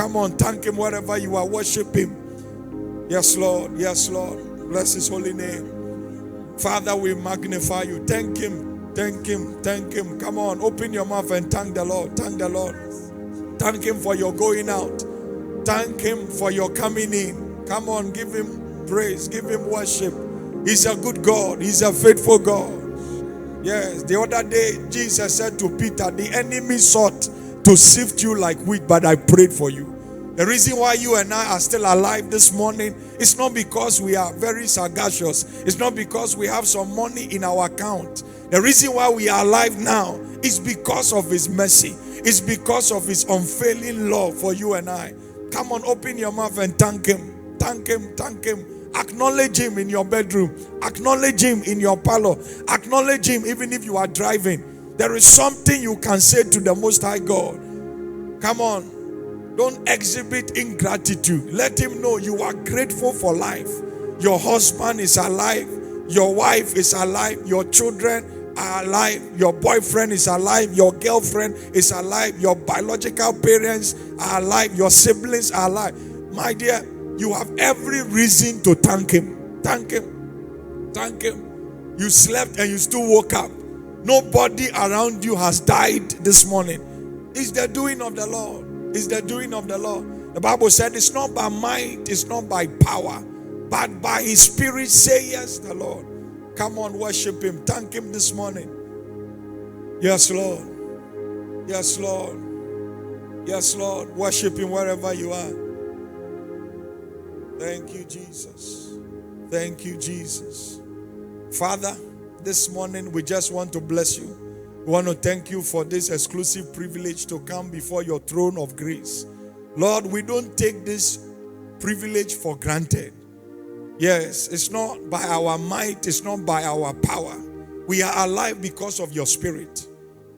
Come on, thank him wherever you are. Worship him. Yes, Lord. Yes, Lord. Bless his holy name. Father, we magnify you. Thank him. Thank him. Thank him. Come on, open your mouth and thank the Lord. Thank the Lord. Thank him for your going out. Thank him for your coming in. Come on, give him praise. Give him worship. He's a good God. He's a faithful God. Yes, the other day, Jesus said to Peter, the enemy sought to sift you like wheat, but I prayed for you. The reason why you and I are still alive this morning is not because we are very sagacious. It's not because we have some money in our account. The reason why we are alive now is because of his mercy. It's because of his unfailing love for you and I. Come on, open your mouth and thank him. Thank him, thank him. Acknowledge him in your bedroom. Acknowledge him in your parlor. Acknowledge him even if you are driving. There is something you can say to the Most High God. Come on. Don't exhibit ingratitude. Let him know you are grateful for life. Your husband is alive. Your wife is alive. Your children are alive. Your boyfriend is alive. Your girlfriend is alive. Your biological parents are alive. Your siblings are alive. My dear, you have every reason to thank him. Thank him. Thank him. You slept and you still woke up. Nobody around you has died this morning. It's the doing of the Lord. It's the doing of the Lord. The Bible said it's not by might, it's not by power, but by his spirit, say yes, the Lord. Come on, worship him. Thank him this morning. Yes, Lord. Yes, Lord. Yes, Lord. Worship him wherever you are. Thank you, Jesus. Thank you, Jesus. Father, this morning we just want to bless you. We want to thank you for this exclusive privilege to come before your throne of grace. Lord, we don't take this privilege for granted. Yes, it's not by our might, it's not by our power. We are alive because of your spirit.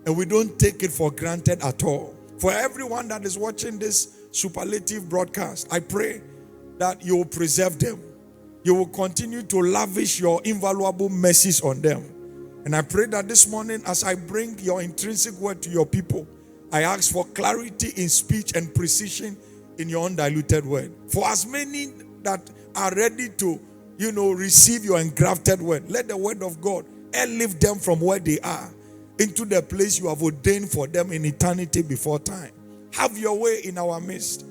And we don't take it for granted at all. For everyone that is watching this superlative broadcast, I pray that you will preserve them. You will continue to lavish your invaluable mercies on them. And I pray that this morning, as I bring your intrinsic word to your people, I ask for clarity in speech and precision in your undiluted word. For as many that are ready to, receive your engrafted word, let the word of God lift them from where they are into the place you have ordained for them in eternity before time. Have your way in our midst,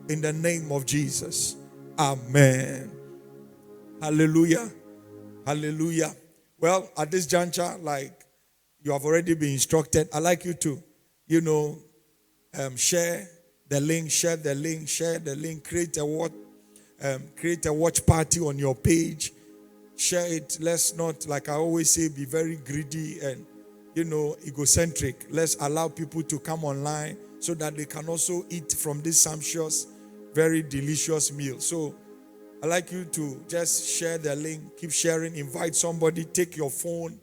in the name of Jesus. Amen. Hallelujah. Hallelujah. Well, at this juncture, like you have already been instructed, I'd like you to, share the link, create a watch party on your page, share it. Let's not, like I always say, be very greedy and, egocentric. Let's allow people to come online so that they can also eat from this sumptuous, very delicious meal. So I'd like you to just share the link, keep sharing, invite somebody, take your phone,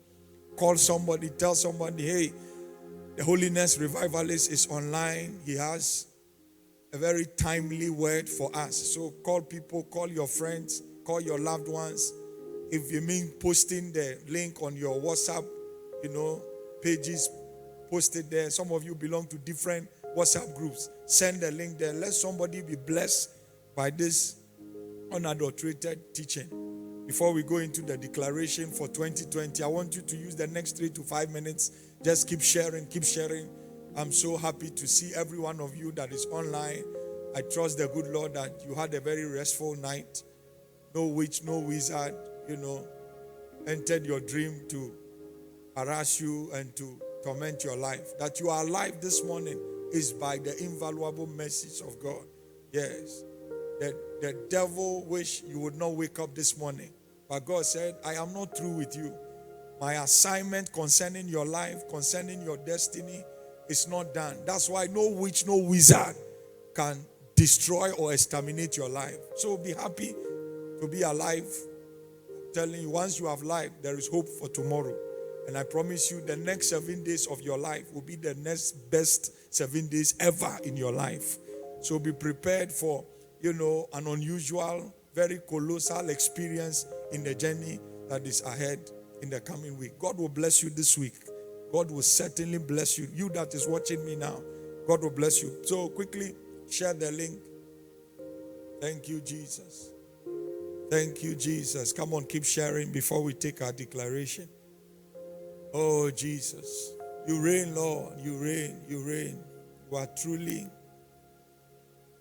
call somebody, tell somebody, hey, the Holiness Revivalist is online. He has a very timely word for us. So call people, call your friends, call your loved ones. If you mean posting the link on your WhatsApp, pages, post it there. Some of you belong to different WhatsApp groups. Send the link there. Let somebody be blessed by this unadulterated teaching. Before we go into the declaration for 2020, I want you to use the next 3 to 5 minutes. Just keep sharing, keep sharing. I'm so happy to see every one of you that is online. I trust the good Lord that you had a very restful night. No witch, no wizard, entered your dream to harass you and to torment your life. That you are alive this morning is by the invaluable mercies of God. Yes. The devil wished you would not wake up this morning. But God said, I am not through with you. My assignment concerning your life, concerning your destiny is not done. That's why no witch, no wizard can destroy or exterminate your life. So be happy to be alive. I'm telling you, once you have life, there is hope for tomorrow. And I promise you, the next 7 days of your life will be the next best 7 days ever in your life. So be prepared for, an unusual, very colossal experience in the journey that is ahead in the coming week. God will bless you this week. God will certainly bless you. You that is watching me now, God will bless you. So quickly, Share the link. Thank you, Jesus. Thank you, Jesus. Come on, keep sharing before we take our declaration. Oh, Jesus. You reign, Lord. You reign. You reign. You are truly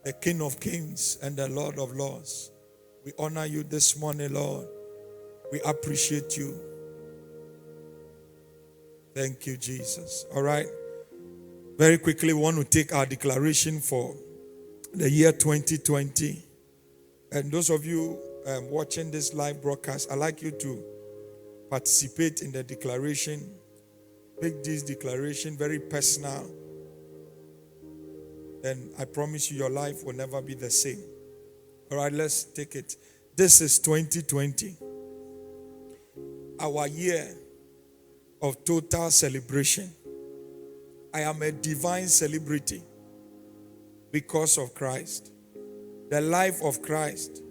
the King of Kings and the Lord of Lords. We honor you this morning, Lord. We appreciate you. Thank you, Jesus. All right. Very quickly, we want to take our declaration for the year 2020. And those of you watching this live broadcast, I'd like you to participate in the declaration. Make this declaration very personal. And I promise you, your life will never be the same. All right, let's take it. This is 2020. Our year of total celebration. I am a divine celebrity because of Christ. The life of Christ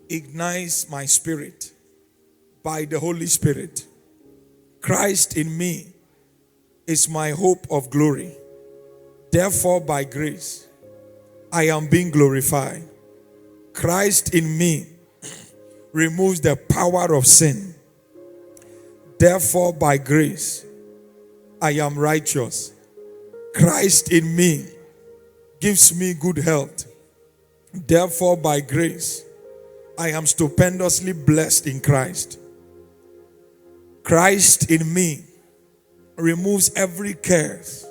ignites my spirit by the Holy Spirit. Christ in me is my hope of glory. Therefore, by grace, I am being glorified. Christ in me removes the power of sin. Therefore, by grace, I am righteous. Christ in me gives me good health. Therefore, by grace, I am stupendously blessed in Christ. Christ in me removes every curse.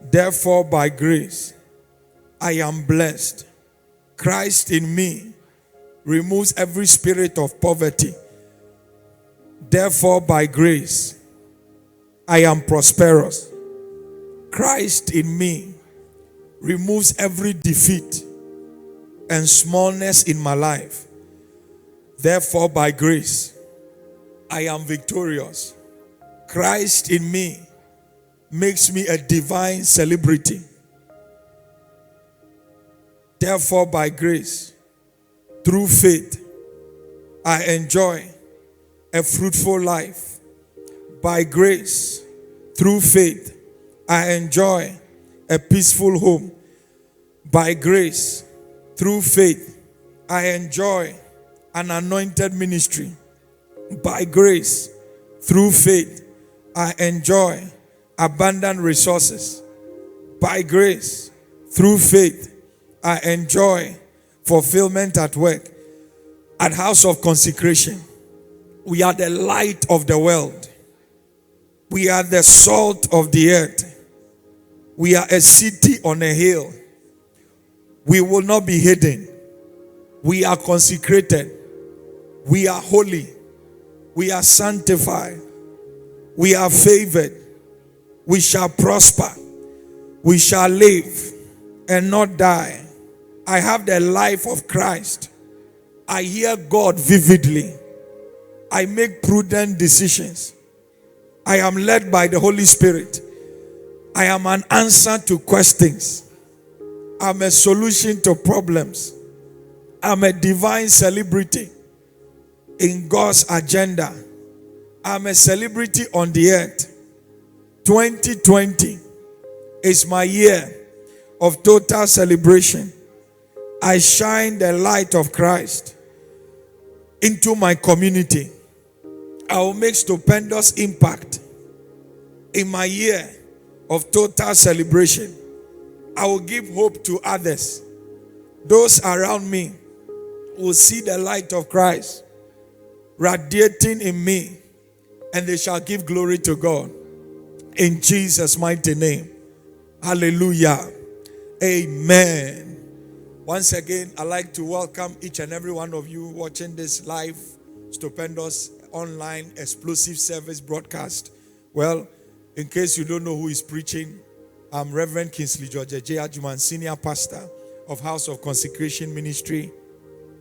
Therefore, by grace, I am blessed. Christ in me removes every spirit of poverty. Therefore, by grace, I am prosperous. Christ in me removes every defeat and smallness in my life. Therefore, by grace, I am victorious. Christ in me makes me a divine celebrity. Therefore, by grace, through faith, I enjoy a fruitful life. By grace, through faith, I enjoy a peaceful home. By grace, through faith, I enjoy an anointed ministry. By grace, through faith, I enjoy abundant resources. By grace, through faith, I enjoy fulfillment at work. At House of Consecration, we are the light of the world. We are the salt of the earth. We are a city on a hill. We will not be hidden. We are consecrated. We are holy. We are sanctified. We are favored. We shall prosper. We shall live and not die. I have the life of Christ. I hear God vividly. I make prudent decisions. I am led by the Holy Spirit. I am an answer to questions. I'm a solution to problems. I'm a divine celebrity in God's agenda. I'm a celebrity on the earth. 2020 is my year of total celebration. I shine the light of Christ into my community. I will make stupendous impact in my year of total celebration. I will give hope to others. Those around me will see the light of Christ radiating in me, and they shall give glory to God. In Jesus' mighty name. Hallelujah. Amen. Once again, I'd like to welcome each and every one of you watching this live, stupendous, online, explosive service broadcast. Well, in case you don't know who is preaching, I'm Reverend Kingsley George J. Ajuman, Senior Pastor of House of Consecration Ministry,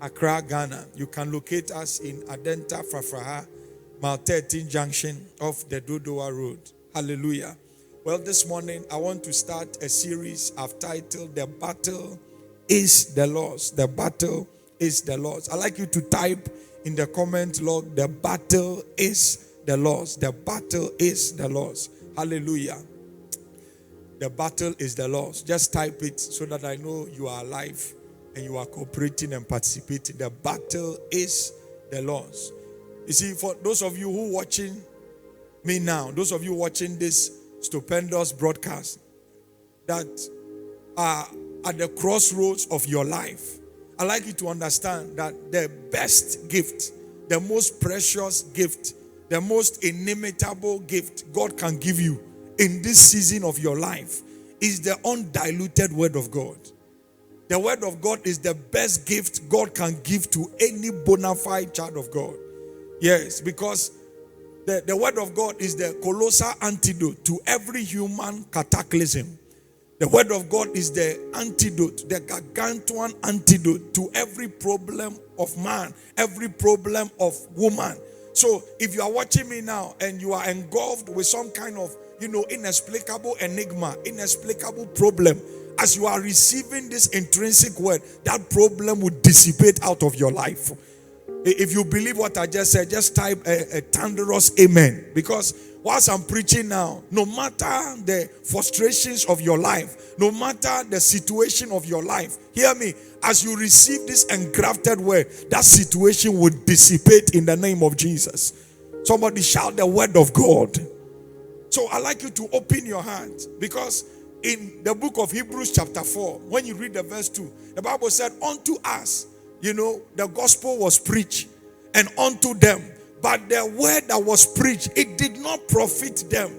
Accra, Ghana. You can locate us in Adenta, Fafraha, Mile 13 Junction off the Dodowa Road. Hallelujah. Well, this morning I want to start a series I've titled The Battle is the Lord's. The battle is the Lord's. I'd like you to type in the comment log, the battle is the Lord's. The battle is the Lord's. Hallelujah. The battle is the Lord's. Just type it so that I know you are alive and you are cooperating and participating. The battle is the Lord's. You see, for those of you who watching me now, those of you watching this stupendous broadcast that are at the crossroads of your life, I'd like you to understand that the best gift, the most precious gift, the most inimitable gift God can give you in this season of your life is the undiluted word of God. The word of God is the best gift God can give to any bona fide child of God. Yes, because the word of God is the colossal antidote to every human cataclysm. The word of God is the antidote, the gargantuan antidote to every problem of man, every problem of woman. So if you are watching me now and you are engulfed with some kind of, inexplicable enigma, inexplicable problem, as you are receiving this intrinsic word, that problem will dissipate out of your life. If you believe what I just said, just type a thunderous amen. Because whilst I'm preaching now, no matter the frustrations of your life, no matter the situation of your life, hear me, as you receive this engrafted word, that situation will dissipate in the name of Jesus. Somebody shout the word of God. So I'd like you to open your heart, because in the book of Hebrews chapter 4, when you read the verse 2, the Bible said, unto us, the gospel was preached, and unto them. But the word that was preached, it did not profit them.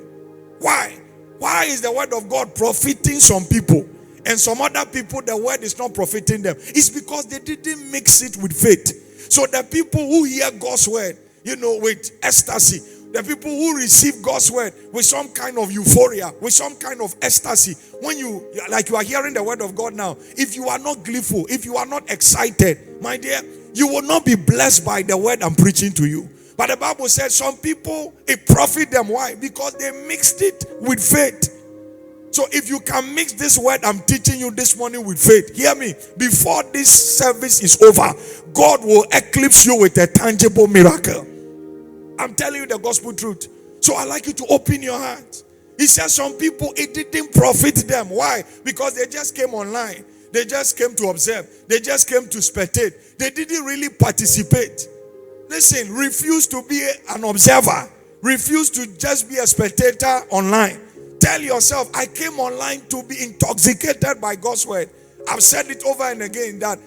Why? Why is the word of God profiting some people, and some other people the word is not profiting them? It's because they didn't mix it with faith. So the people who hear God's word, with ecstasy, the people who receive God's word with some kind of euphoria, with some kind of ecstasy, when you are hearing the word of God now, if you are not gleeful, if you are not excited, my dear, you will not be blessed by the word I'm preaching to you. But the Bible says some people, it profit them. Why? Because they mixed it with faith. So if you can mix this word I'm teaching you this morning with faith, hear me, before this service is over, God will eclipse you with a tangible miracle. I'm telling you the gospel truth. So I'd like you to open your heart. He says some people, it didn't profit them. Why? Because they just came online. They just came to observe. They just came to spectate. They didn't really participate. Listen, refuse to be an observer. Refuse to just be a spectator online. Tell yourself, I came online to be intoxicated by God's word. I've said it over and again that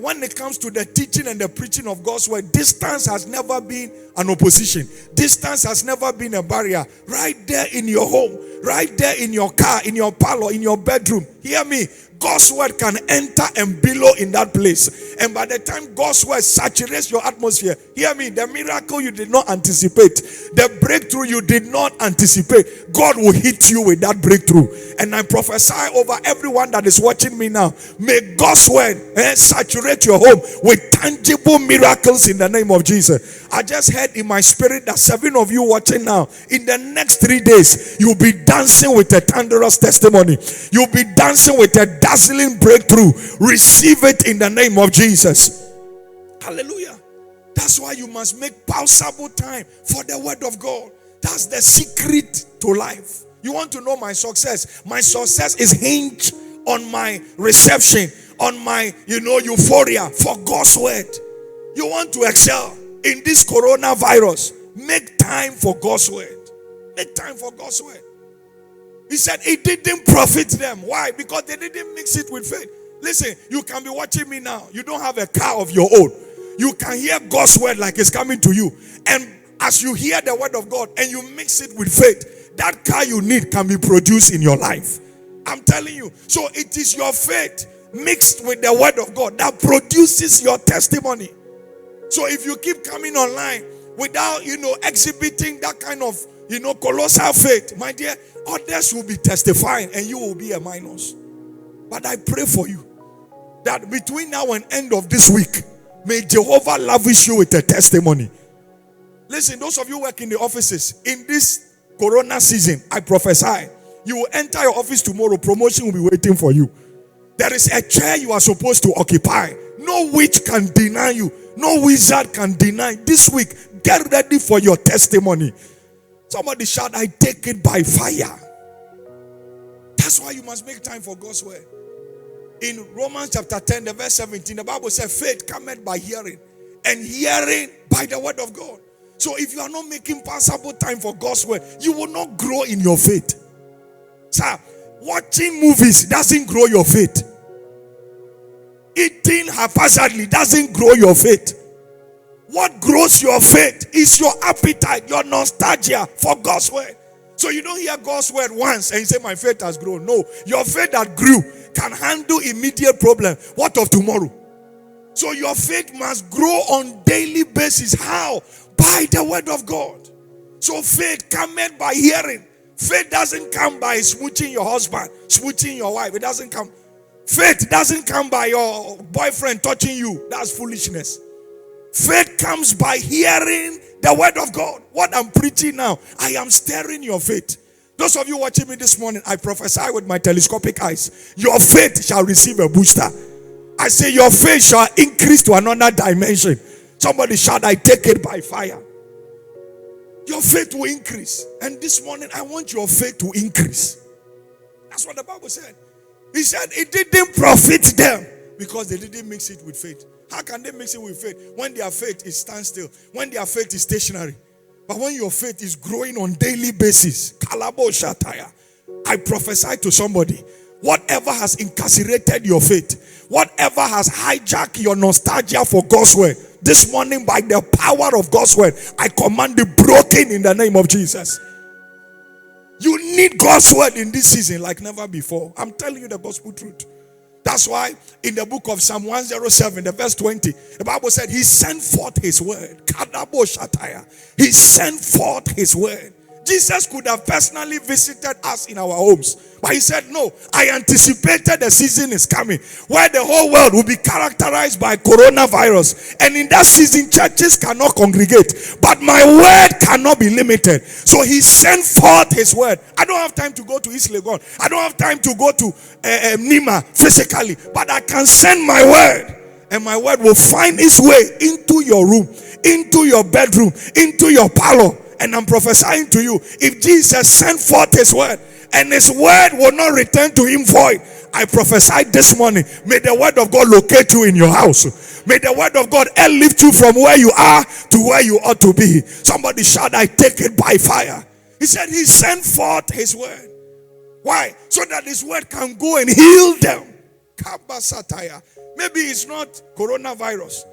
when it comes to the teaching and the preaching of God's word, distance has never been an opposition. Distance has never been a barrier. Right there in your home, right there in your car, in your parlor, in your bedroom. Hear me. God's word can enter and billow in that place. And by the time God's word saturates your atmosphere, hear me, the miracle you did not anticipate, the breakthrough you did not anticipate, God will hit you with that breakthrough. And I prophesy over everyone that is watching me now, may God's word saturate your home with tangible miracles in the name of Jesus. I just heard in my spirit that 7 of you watching now, in the next 3 days, you'll be dancing with a thunderous testimony. You'll be dancing with a dazzling breakthrough. Receive it in the name of Jesus. Hallelujah. That's why you must make pausable time for the word of God. That's the secret to life. You want to know my success? My success is hinged on my reception, on my, euphoria for God's word. You want to excel in this coronavirus, make time for God's word. Make time for God's word. He said it didn't profit them. Why? Because they didn't mix it with faith. Listen, you can be watching me now. You don't have a car of your own. You can hear God's word like it's coming to you. And as you hear the word of God and you mix it with faith, that car you need can be produced in your life. I'm telling you. So it is your faith mixed with the word of God that produces your testimony. So if you keep coming online without, exhibiting that kind of, colossal faith, my dear, others will be testifying and you will be a minus. But I pray for you that between now and end of this week, may Jehovah lavish you with a testimony. Listen, those of you who work in the offices, in this corona season, I prophesy, you will enter your office tomorrow, promotion will be waiting for you. There is a chair you are supposed to occupy. No witch can deny you. No wizard can deny. This week, get ready for your testimony. Somebody shout, I take it by fire. That's why you must make time for God's word. In Romans chapter 10, the verse 17, the Bible says, faith cometh by hearing, and hearing by the word of God. So if you are not making passable time for God's word, you will not grow in your faith. Sir, watching movies doesn't grow your faith. Eating haphazardly doesn't grow your faith. What grows your faith is your appetite, your nostalgia for God's word. So you don't hear God's word once and you say, my faith has grown. No, your faith that grew can handle immediate problem. What of tomorrow? So your faith must grow on daily basis. How? By the word of God. So faith cometh by hearing. Faith doesn't come by smooching your husband, smooching your wife. It doesn't come. Faith doesn't come by your boyfriend touching you. That's foolishness. Faith comes by hearing the word of God. What I'm preaching now, I am stirring your faith. Those of you watching me this morning, I prophesy with my telescopic eyes. Your faith shall receive a booster. I say your faith shall increase to another dimension. Somebody shout, I take it by fire. Your faith will increase. And this morning, I want your faith to increase. That's what the Bible said. He said it didn't profit them because they didn't mix it with faith. How can they mix it with faith when their faith is standstill, when their faith is stationary? But when your faith is growing on daily basis, I prophesy to somebody, whatever has incarcerated your faith, whatever has hijacked your nostalgia for God's word, this morning by the power of God's word, I command it broken in the name of Jesus. You need God's word in this season like never before. I'm telling you the gospel truth. That's why in the book of Psalm 107, the verse 20, the Bible said he sent forth his word. He sent forth his word. Jesus could have personally visited us in our homes. But he said, no, I anticipated the season is coming where the whole world will be characterized by coronavirus. And in that season, churches cannot congregate. But my word cannot be limited. So he sent forth his word. I don't have time to go to East Legon. I don't have time to go to Nima physically. But I can send my word. And my word will find its way into your room, into your bedroom, into your parlor. And I'm prophesying to you, if Jesus sent forth his word and his word will not return to him void, I prophesy this morning, may the word of God locate you in your house. May the word of God lift you from where you are to where you ought to be. Somebody shout, I take it by fire. He said he sent forth his word. Why? So that his word can go and heal them. Maybe it's not coronavirus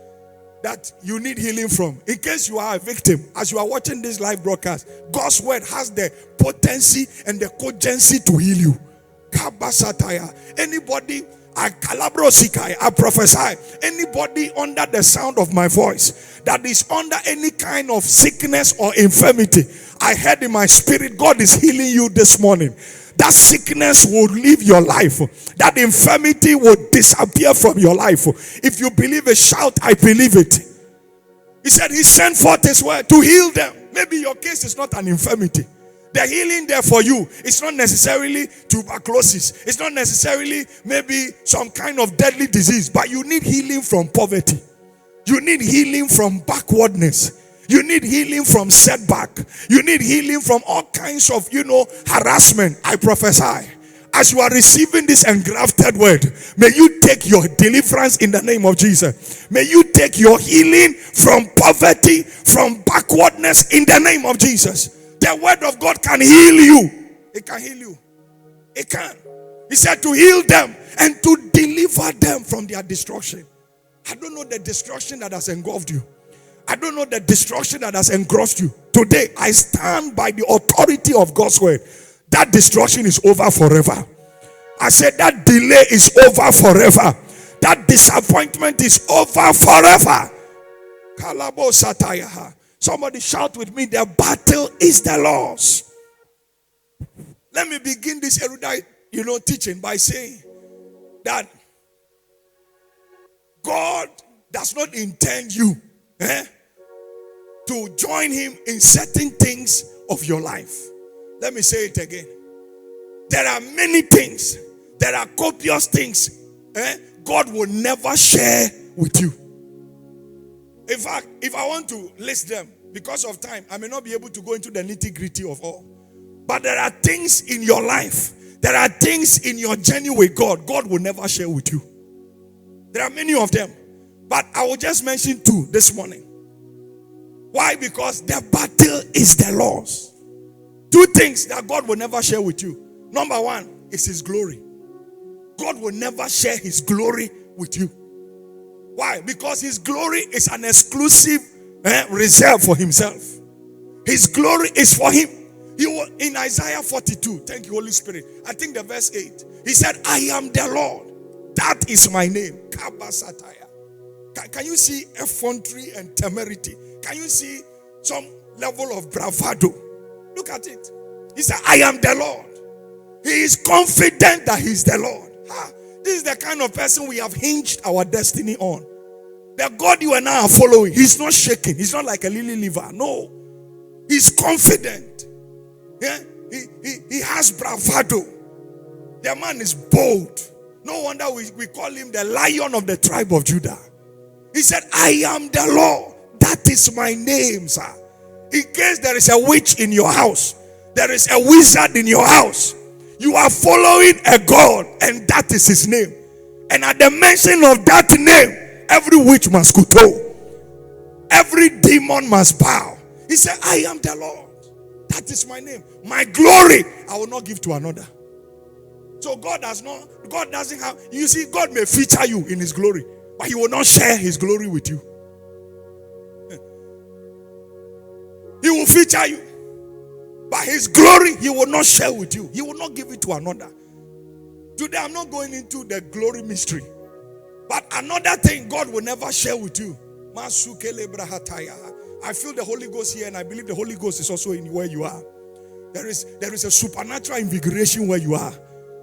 that you need healing from. In case you are a victim, as you are watching this live broadcast, God's word has the potency and the cogency to heal you. Anybody, I prophesy, anybody under the sound of my voice that is under any kind of sickness or infirmity, I heard in my spirit, God is healing you this morning. That sickness will leave your life. That infirmity will disappear from your life. If you believe it, shout, I believe it. He said he sent forth his word to heal them. Maybe your case is not an infirmity. The healing there for you is not necessarily tuberculosis. It's not necessarily maybe some kind of deadly disease. But you need healing from poverty. You need healing from backwardness. You need healing from setback. You need healing from all kinds of, harassment. I prophesy, as you are receiving this engrafted word, may you take your deliverance in the name of Jesus. May you take your healing from poverty, from backwardness in the name of Jesus. The word of God can heal you. It can heal you. It can. He said to heal them and to deliver them from their destruction. I don't know the destruction that has engulfed you. I don't know the destruction that has engrossed you. Today, I stand by the authority of God's word. That destruction is over forever. I said that delay is over forever. That disappointment is over forever. Somebody shout with me, the battle is the Lord's. Let me begin this erudite, teaching by saying that God does not intend you to join him in certain things of your life. Let me say it again. There are many things, there are copious things God will never share with you. In fact, if I want to list them, because of time, I may not be able to go into the nitty-gritty of all. But there are things in your life There are things in your journey with God will never share with you. There are many of them. But I will just mention 2 this morning. Why? Because the battle is the Lord's. 2 things that God will never share with you. Number 1 is his glory. God will never share his glory with you. Why? Because his glory is an exclusive reserve for himself. His glory is for him. He will, in Isaiah 42, thank you, Holy Spirit. I think the verse 8. He said, I am the Lord. That is my name. Kabasataya. Can you see effrontery and temerity? Can you see some level of bravado? Look at it. He said, I am the Lord. He is confident that he is the Lord. This is the kind of person we have hinged our destiny on. The God you and I are following, he's not shaking. He's not like a lily liver. No. He's confident. Yeah? He has bravado. The man is bold. No wonder we call him the Lion of the tribe of Judah. He said, I am the Lord. That is my name, sir. In case there is a witch in your house, there is a wizard in your house, you are following a God, and that is his name. And at the mention of that name, every witch must kowtow. Every demon must bow. He said, I am the Lord. That is my name. My glory, I will not give to another. So God doesn't have, you see, God may feature you in his glory, but he will not share his glory with you. He will feature you, but his glory he will not share with you. He will not give it to another. Today I'm not going into the glory mystery, but another thing God will never share with you. I feel the Holy Ghost here, and I believe the Holy Ghost is also in where you are. There is a supernatural invigoration where you are.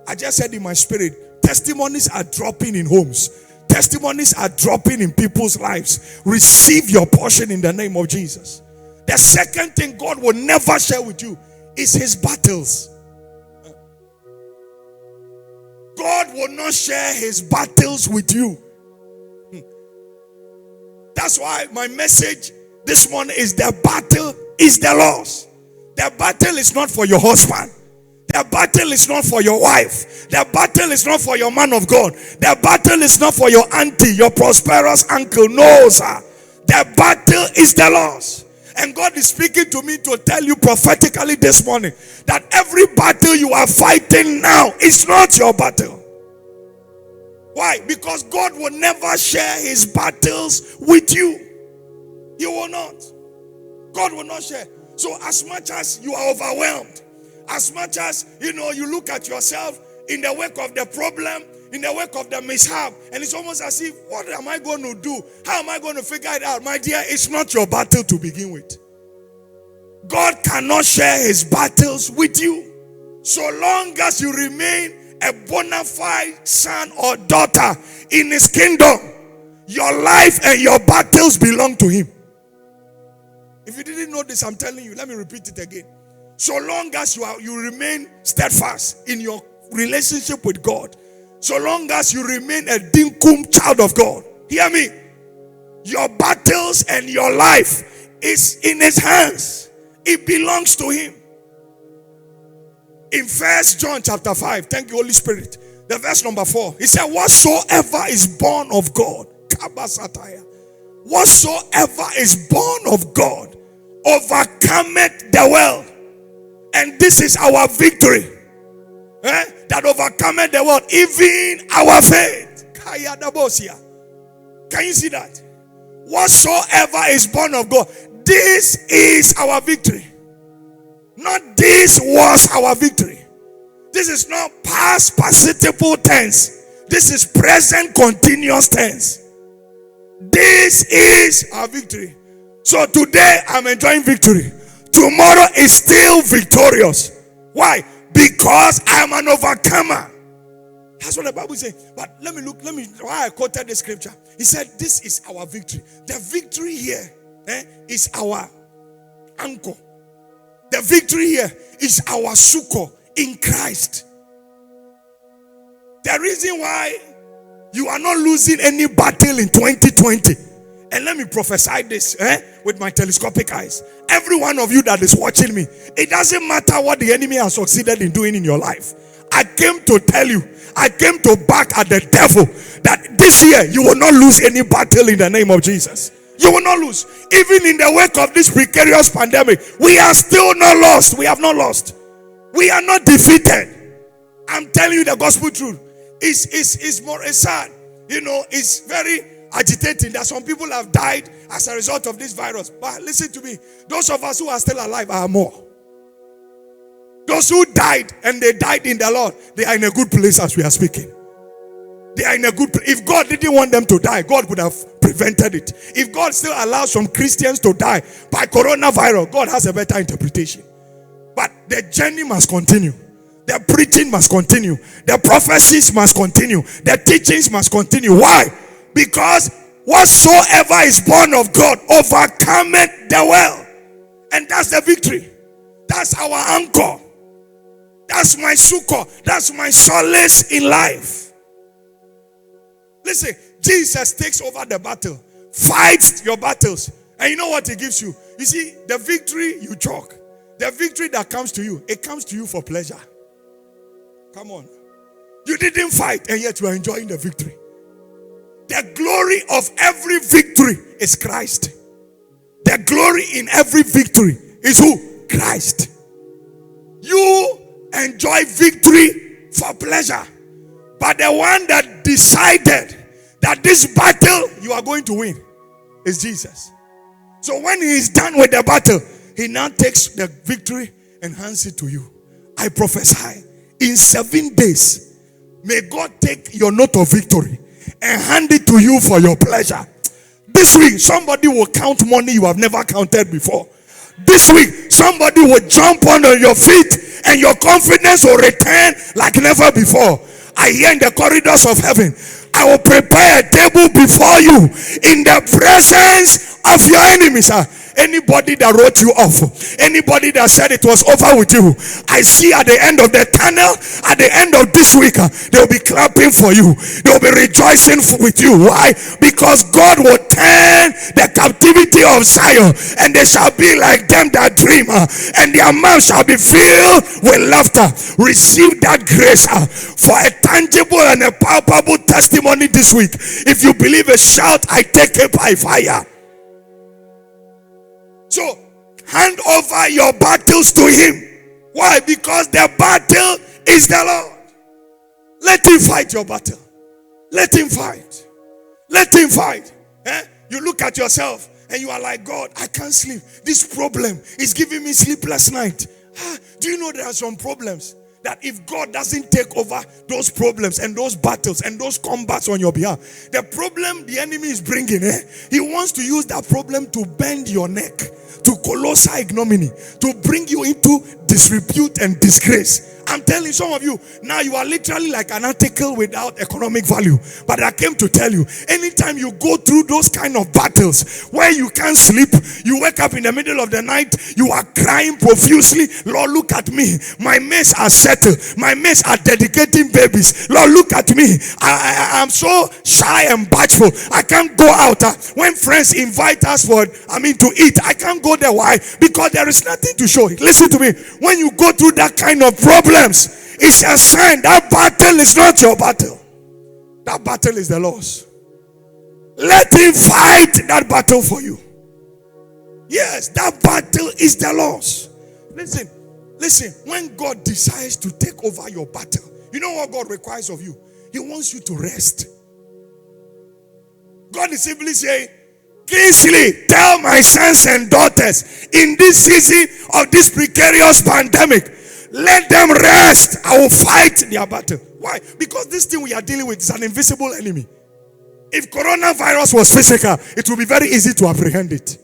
I just said in my spirit, testimonies are dropping in homes. Testimonies are dropping in people's lives. Receive your portion in the name of Jesus. The second thing God will never share with you is his battles. God will not share his battles with you. That's why my message this morning is the battle is the Lord's. The battle is not for your husband. The battle is not for your wife. The battle is not for your man of God. The battle is not for your auntie, your prosperous uncle. No, sir. The battle is the Lord's. And God is speaking to me to tell you prophetically this morning that every battle you are fighting now is not your battle. Why? Because God will never share his battles with you. He will not. God will not share. So as much as you are overwhelmed, as much as you look at yourself in the wake of the problem, in the wake of the mishap, and it's almost as if, what am I going to do? How am I going to figure it out? My dear, it's not your battle to begin with. God cannot share his battles with you. So long as you remain a bona fide son or daughter in his kingdom, your life and your battles belong to him. If you didn't know this, I'm telling you, let me repeat it again. So long as you remain steadfast in your relationship with God, so long as you remain a dinkum child of God, hear me, your battles and your life is in his hands. It belongs to him. In 1 John chapter 5, thank you, Holy Spirit, the verse number 4, he said, whatsoever is born of God, whatsoever is born of God overcometh the world. And this is our victory, that overcometh the world, even our faith. Can you see that? Whatsoever is born of God, this is our victory. Not this was our victory. This is not past participle tense. This is present continuous tense. This is our victory. So today I'm enjoying victory. Tomorrow is still victorious. Why? Because I am an overcomer. That's what the Bible says. But let me why I quoted the scripture. He said, this is our victory. The victory here is our anchor. The victory here is our succor in Christ. The reason why you are not losing any battle in 2020. And let me prophesy this with my telescopic eyes. Every one of you that is watching me, it doesn't matter what the enemy has succeeded in doing in your life. I came to tell you, I came to back at the devil that this year you will not lose any battle in the name of Jesus. You will not lose. Even in the wake of this precarious pandemic, we are still not lost. We have not lost. We are not defeated. I'm telling you the gospel truth. It's more sad. It's very agitating that some people have died as a result of this virus. But listen to me. Those of us who are still alive are more. Those who died and they died in the Lord, they are in a good place as we are speaking. They are in a good place. If God didn't want them to die, God would have prevented it. If God still allows some Christians to die by coronavirus, God has a better interpretation. But the journey must continue. The preaching must continue. The prophecies must continue. The teachings must continue. Why? Because whatsoever is born of God overcometh the world. And that's the victory. That's our anchor. That's my succor. That's my solace in life. Listen, Jesus takes over the battle. Fights your battles. And you know what he gives you? You see, the victory you chalk. The victory that comes to you, it comes to you for pleasure. Come on. You didn't fight and yet you are enjoying the victory. The glory of every victory is Christ. The glory in every victory is who? Christ. You enjoy victory for pleasure. But the one that decided that this battle you are going to win is Jesus. So when he is done with the battle, he now takes the victory and hands it to you. I prophesy, in 7 days, may God take your note of victory and hand it to you for your pleasure. This week, somebody will count money you have never counted before. This week, somebody will jump on your feet and your confidence will return like never before. I hear in the corridors of heaven, I will prepare a table before you in the presence of your enemies. Anybody that wrote you off, anybody that said it was over with you, I see at the end of the tunnel, at the end of this week, they'll be clapping for you. They'll be rejoicing with you. Why? Because God will turn the captivity of Zion, and they shall be like them that dream, and their mouth shall be filled with laughter. Receive that grace for a tangible and a palpable testimony this week. If you believe it, shout, I take it by fire. So, hand over your battles to him. Why? Because the battle is the Lord. Let him fight your battle. Let him fight. Let him fight. You look at yourself and you are like, God, I can't sleep. This problem is giving me sleepless night. Do you know there are some problems that if God doesn't take over those problems and those battles and those combats on your behalf, the problem the enemy is bringing, he wants to use that problem to bend your neck, to colossal ignominy, to bring you into disrepute and disgrace. I'm telling some of you, now you are literally like an article without economic value. But I came to tell you, anytime you go through those kind of battles where you can't sleep, you wake up in the middle of the night, you are crying profusely. Lord, look at me. My mates are settled. My mates are dedicating babies. Lord, look at me. I'm so shy and bashful. I can't go out. When friends invite us to eat, I can't go there. Why? Because there is nothing to show. Listen to me. When you go through that kind of problem, it's a sign that battle is not your battle. That battle is the Lord's. Let him fight that battle for you. Yes, that battle is the Lord's. Listen, when God decides to take over your battle, you know what God requires of you? He wants you to rest. God is simply saying, Kingsley, tell my sons and daughters in this season of this precarious pandemic, let them rest. I will fight their battle. Why? Because this thing we are dealing with is an invisible enemy. If coronavirus was physical, it would be very easy to apprehend it.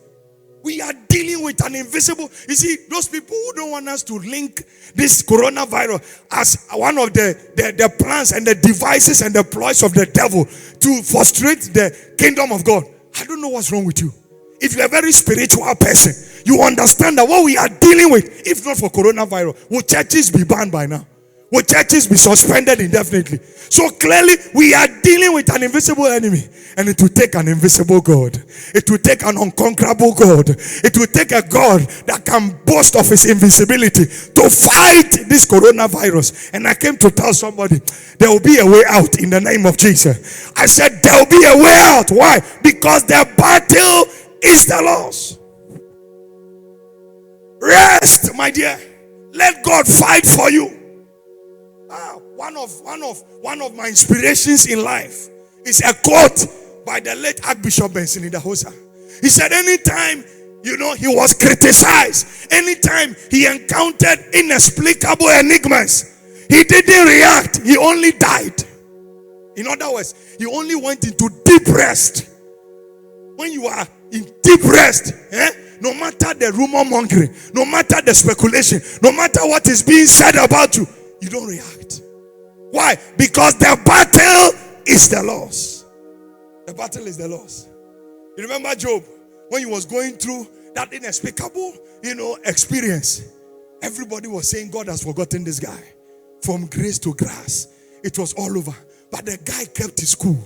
We are dealing with an invisible. You see, those people who don't want us to link this coronavirus as one of the plans and the devices and the ploys of the devil to frustrate the kingdom of God. I don't know what's wrong with you. If you're a very spiritual person, you understand that what we are dealing with, if not for coronavirus, would churches be banned by now? Will churches be suspended indefinitely? So clearly, we are dealing with an invisible enemy. And it will take an invisible God. It will take an unconquerable God. It will take a God that can boast of his invisibility to fight this coronavirus. And I came to tell somebody, there will be a way out in the name of Jesus. I said, there will be a way out. Why? Because the battle is the Lord's. Rest, my dear. Let God fight for you. One of my inspirations in life is a quote by the late Archbishop Benson Idahosa. He said, anytime, he was criticized, anytime he encountered inexplicable enigmas, he didn't react, he only died. In other words, he only went into deep rest. When you are in deep rest, no matter the rumor mongering, no matter the speculation, no matter what is being said about you, you don't react. Why? Because the battle is the Lord's. The battle is the Lord's. You remember Job, when he was going through that inexplicable, experience. Everybody was saying God has forgotten this guy. From grace to grass. It was all over. But the guy kept his cool.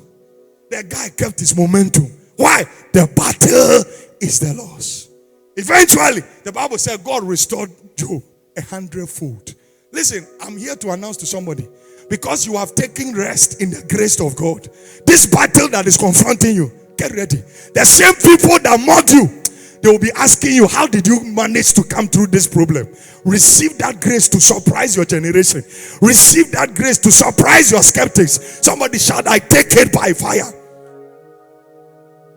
The guy kept his momentum. Why? The battle is the Lord's. Eventually, the Bible said God restored Job 100-fold. Listen, I'm here to announce to somebody, because you have taken rest in the grace of God, this battle that is confronting you, get ready. The same people that mocked you, they will be asking you, how did you manage to come through this problem? Receive that grace to surprise your generation. Receive that grace to surprise your skeptics. Somebody shout, I take it by fire.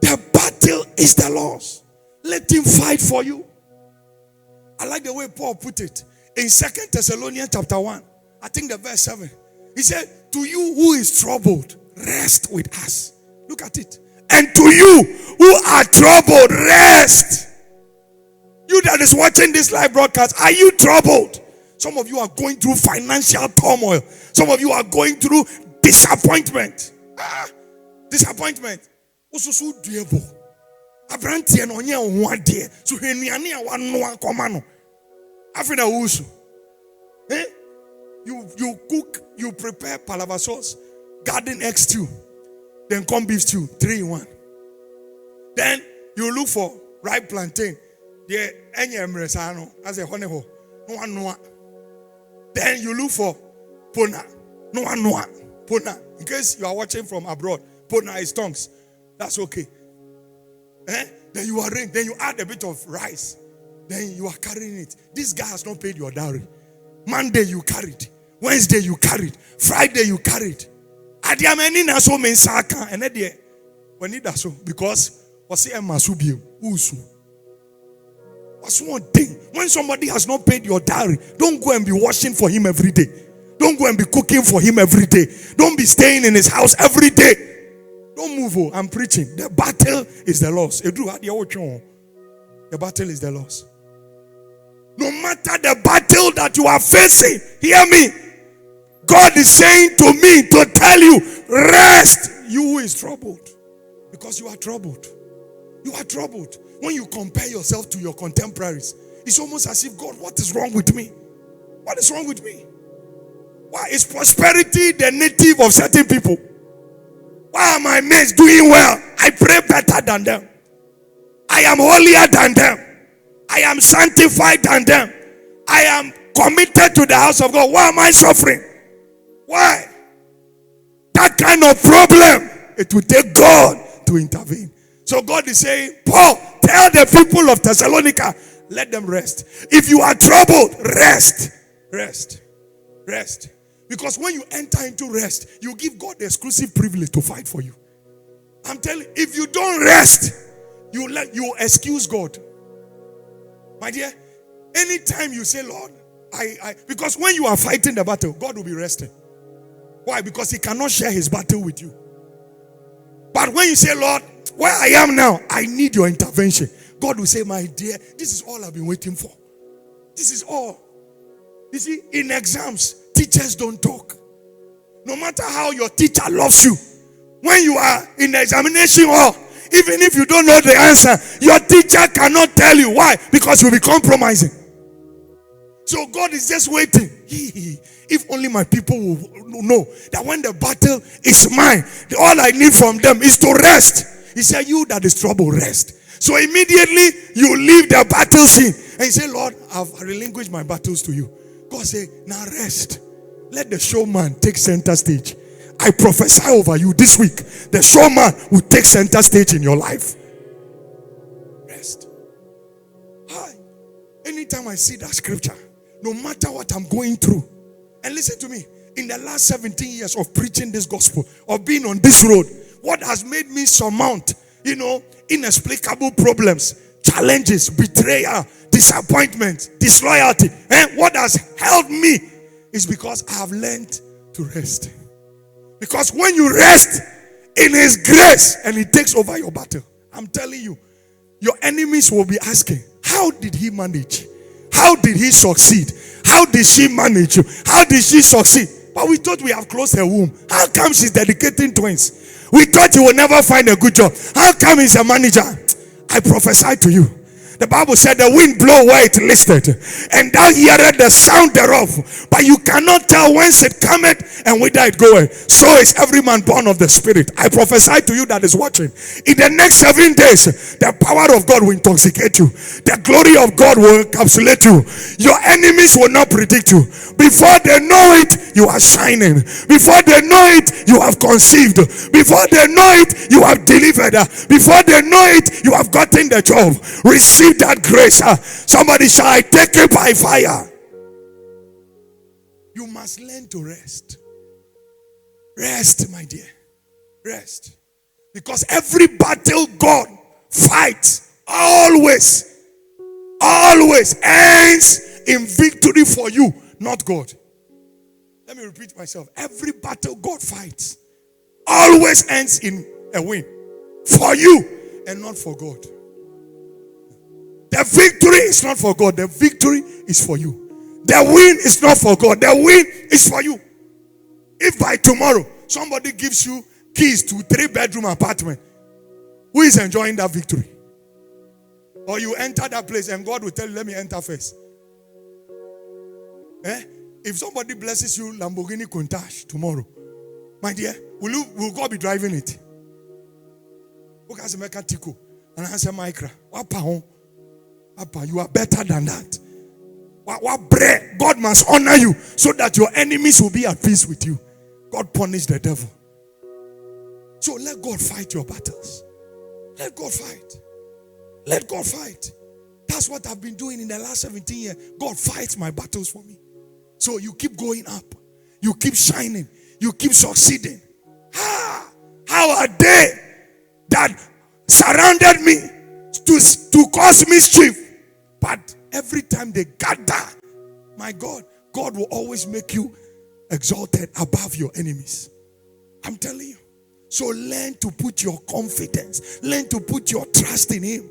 The battle is the Lord's. Let him fight for you. I like the way Paul put it in 2 Thessalonians chapter 1. I think the verse 7. He said, to you who is troubled, rest with us. Look at it. And to you who are troubled, rest. You that is watching this live broadcast, are you troubled? Some of you are going through financial turmoil. Some of you are going through disappointment. Disappointment. So doable. Abranti and onye onwade. So heniani awanwa komano. Afina usu. You cook, you prepare palava sauce, garden egg stew, then corn beef stew, 3 in 1. Then you look for ripe plantain. As a honeyho. No. Then you look for pona. No. Pona. In case you are watching from abroad, pona is tongues. That's okay. Then you arrange, then you add a bit of rice. Then you are carrying it. This guy has not paid your dowry. Monday you carried. Wednesday you carried. Friday you carried. Adiameni na so mensaka. And then when it does so, because wasi emasubi usu. What's one thing? When somebody has not paid your dowry, don't go and be washing for him every day. Don't go and be cooking for him every day. Don't be staying in his house every day. Don't move. I'm preaching. The battle is the Lord's. The battle is the Lord's. No matter the battle that you are facing, hear me. God is saying to me to tell you, rest, you who is troubled. Because you are troubled. You are troubled. When you compare yourself to your contemporaries, it's almost as if, God, what is wrong with me? What is wrong with me? Why is prosperity the native of certain people? Why are my mates doing well? I pray better than them. I am holier than them. I am sanctified than them. I am committed to the house of God. Why am I suffering? Why? That kind of problem, it will take God to intervene. So God is saying, Paul, tell the people of Thessalonica, let them rest. If you are troubled, rest. Rest. Rest. Because when you enter into rest, you give God the exclusive privilege to fight for you. I'm telling you, if you don't rest, you excuse God. My dear, anytime you say, Lord, because when you are fighting the battle, God will be resting. Why? Because he cannot share his battle with you. But when you say, Lord, where I am now, I need your intervention, God will say, my dear, this is all I've been waiting for. This is all. You see, in exams, teachers don't talk. No matter how your teacher loves you, when you are in the examination hall, even if you don't know the answer, your teacher cannot tell you. Why? Because you'll be compromising. So God is just waiting. If only my people will know that when the battle is mine, all I need from them is to rest. He said, you that is trouble, rest. So immediately you leave the battle scene and you say, Lord, I've relinquished my battles to you. God say, now rest. Let the showman take center stage. I prophesy over you this week. The showman will take center stage in your life. Rest. Hi. Anytime I see that scripture, no matter what I'm going through, and listen to me, in the last 17 years of preaching this gospel, of being on this road, what has made me surmount, inexplicable problems, challenges, betrayal, disappointment, disloyalty, and what has helped me is because I have learned to rest. Because when you rest in His grace and He takes over your battle, I'm telling you, your enemies will be asking, how did he manage? How did he succeed? How did she manage? How did she succeed? But we thought we have closed her womb. How come she's dedicating twins? We thought he will never find a good job. How come he's a manager? I prophesy to you. The Bible said the wind blow where it listed, and thou hearest the sound thereof, but you cannot tell whence it cometh and whither it goeth. So is every man born of the Spirit. I prophesy to you that is watching. In the next 7 days, the power of God will intoxicate you. The glory of God will encapsulate you. Your enemies will not predict you. Before they know it, you are shining. Before they know it, you have conceived. Before they know it, you have delivered. Before they know it, you have gotten the job. Receive that grace. Somebody shall I take it by fire. You must learn to rest. Rest, my dear. Rest. Because every battle God fights always ends in victory for you, not God. Let me repeat myself. Every battle God fights always ends in a win for you and not for God. The victory is not for God. The victory is for you. The win is not for God. The win is for you. If by tomorrow somebody gives you keys to 3-bedroom apartment, who is enjoying that victory? Or you enter that place and God will tell you, let me enter first. If somebody blesses you Lamborghini Countach tomorrow, my dear, will God be driving it? And I say, Micra, you are better than that. God must honor you so that your enemies will be at peace with you. God punished the devil. So let God fight your battles. Let God fight. Let God fight. That's what I've been doing in the last 17 years. God fights my battles for me. So you keep going up. You keep shining. You keep succeeding. How are they that surrounded me to cause mischief? But every time they gather, my God will always make you exalted above your enemies. I'm telling you. So learn to put your confidence, learn to put your trust in Him.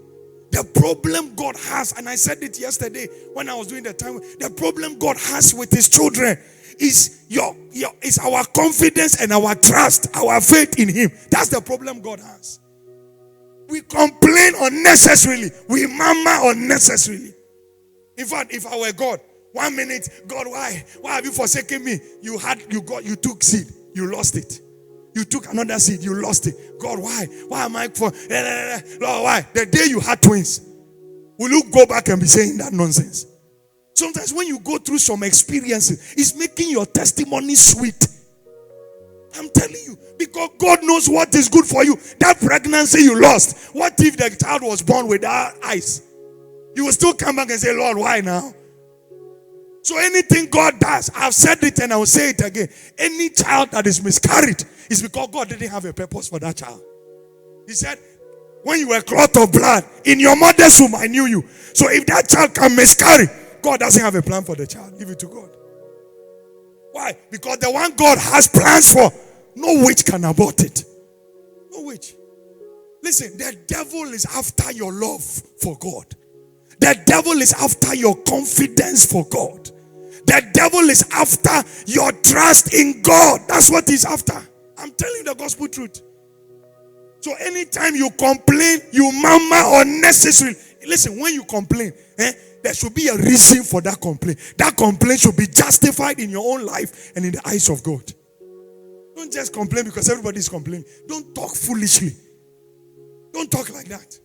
The problem God has, and I said it yesterday when I was doing the time, the problem God has with His children is is our confidence and our trust, our faith in Him. That's the problem God has. We complain unnecessarily. We murmur unnecessarily. In fact, if I were God, 1 minute, God, why have you forsaken me? You took seed, you lost it. You took another seed, you lost it. God, why? Why am I for? Lord, why? The day you had twins, will you go back and be saying that nonsense? Sometimes when you go through some experiences, it's making your testimony sweet. I'm telling you, because God knows what is good for you. That pregnancy you lost, what if the child was born without eyes? You will still come back and say, Lord, why now? So anything God does, I've said it and I will say it again. Any child that is miscarried is because God didn't have a purpose for that child. He said, when you were a clot of blood, in your mother's womb I knew you. So if that child can miscarry, God doesn't have a plan for the child. Give it to God. Why? Because the one God has plans for, no witch can abort it. No witch. Listen, the devil is after your love for God. The devil is after your confidence for God. The devil is after your trust in God. That's what he's after. I'm telling you the gospel truth. So anytime you complain, you murmur unnecessarily. Listen, when you complain, there should be a reason for that complaint. That complaint should be justified in your own life and in the eyes of God. Don't just complain because everybody is complaining. Don't talk foolishly. Don't talk like that.